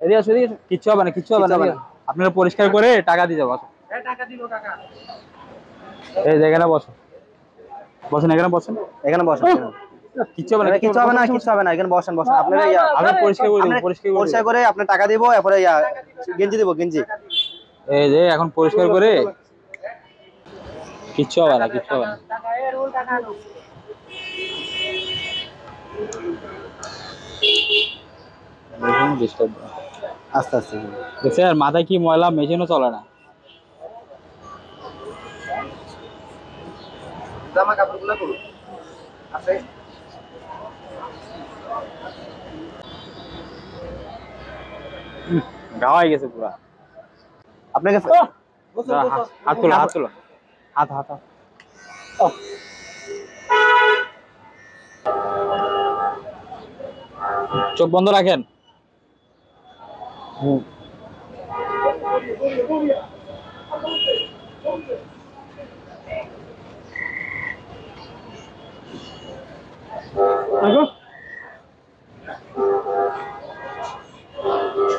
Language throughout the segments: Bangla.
এদিকে আসো, এদিকে কিচ্ছু হবে না, কিচ্ছু হবে না। আপনারা পরিষ্কার করে টাকা দিয়ে যাবো। টাকা দিব কাকা। এই যেখানে বসো, বসেন, এখানে বসেন, এখানে বসেন। কিচ্ছু হবে না, কিচ্ছু হবে না, কিচ্ছু হবে না, এখানে বসেন বসেন। আপনারা আমরা পরিষ্কার করে দেবো, পরিষ্কার করে আপনি টাকা দিব, এরপরে গেঞ্জি দিব, গেঞ্জি। এই যে এখন পরিষ্কার করে কিচ্ছু হবে না, কিচ্ছু হবে না। আস্তে আস্তে দেখছি আর মাথায় কি ময়লা, মেশিনও চলে না। জামা কাপড়গুলো করুন আছে গাওয়াই গেছে পুরা। আপনাকে হাত তোলো, হাত তোলো, হাত হাত হাত। চোখ বন্ধ রাখেন।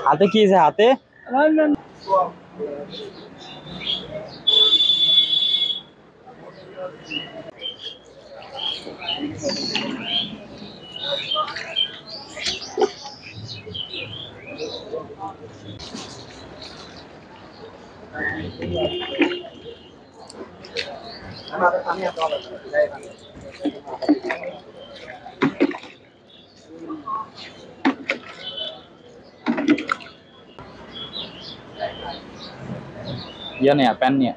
হাতে কি আছে হাতে? ইয়া নিয়ে প্যান নিয়ে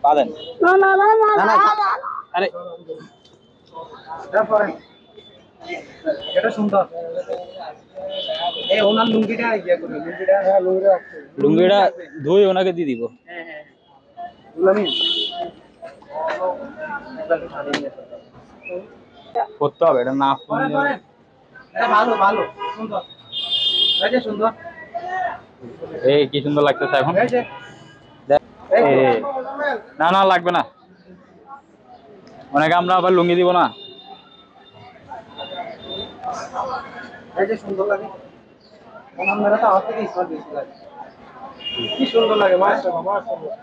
পা দেন। আরে এটা সুন্দর। এই ওনার লুঙ্গিটা ইয়া করুন, লুঙ্গিটা। হ্যাঁ লুঙ্গিটা ধুই ওনাকে দিয়ে দিব। হ্যাঁ হ্যাঁ দুলামি করতে হবে এটা না। এটা ভালো ভালো সুন্দর, এই যে সুন্দর। এই কি সুন্দর লাগতেছে এখন। না না লাগবে না, অনেকে আমরা আবার লুঙ্গি দিব না। এই যে সুন্দর লাগে, ওনার মেরা তো হাতে কি সুন্দর বেশি লাগে, কি সুন্দর লাগে, মাশাআল্লাহ মাশাআল্লাহ,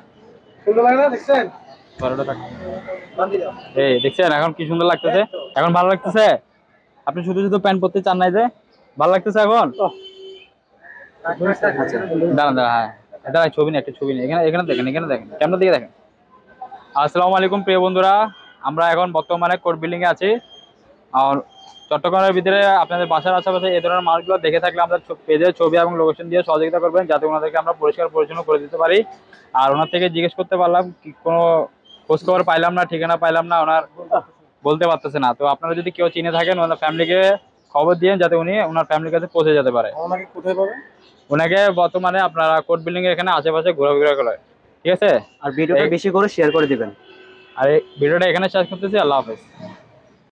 সুন্দর লাগে না? দেখছেন বান্ধি দাও। এই দেখছেন এখন কি সুন্দর লাগতেছে, এখন ভালো লাগতেছে। আপনি শুধু শুধু প্যান্ট পরতে চান নাই যে, ভালো লাগতেছে এখন। দাঁড়ান দাঁড়ান, হ্যাঁ দাঁড়ান, ছবি না, একটা ছবি নেই। এখানে এখানে দেখেন, এখানে দেখেন, ক্যামেরা দিকে দেখেন। আসসালামু আলাইকুম প্রিয় বন্ধুরা, আমরা এখন বর্তমানে কোর্ট বিল্ডিং এ আছি। আর চট্টগ্রামের ভিতরে আপনাদের বাসার আশেপাশে এই ধরনের মাছগুলো দেখে থাকলে আমাদের পেজে ছবি এবং লোকেশন দিয়ে সহযোগিতা করবেন, যাতে ওনাদেরকে আমরা পরিষ্কার পরিচ্ছন্ন করে দিতে পারি। আর ওনার থেকে জিজ্ঞেস করতে পারলাম কোনো খোঁজখবর পাইলাম না, ঠিকানা পাইলাম না, ওনার বলতে পারতেছে না। তো আপনারা যদি কেউ চিনে থাকেন ওনার ফ্যামিলিকে খবর দিয়ে, যাতে উনি ওনার ফ্যামিলির কাছে পৌঁছে যেতে পারে। ওনাকে কোথায় পাবেন? ওনাকে বর্তমানে আপনারা কোর্ট বিল্ডিং এর এখানে আশেপাশে ঘোরাঘুরা করে, ঠিক আছে? আর ভিডিওটা বেশি করে শেয়ার করে দিবেন। আর এই ভিডিওটা এখানে শেষ করতেছি। আল্লাহ হাফেজ।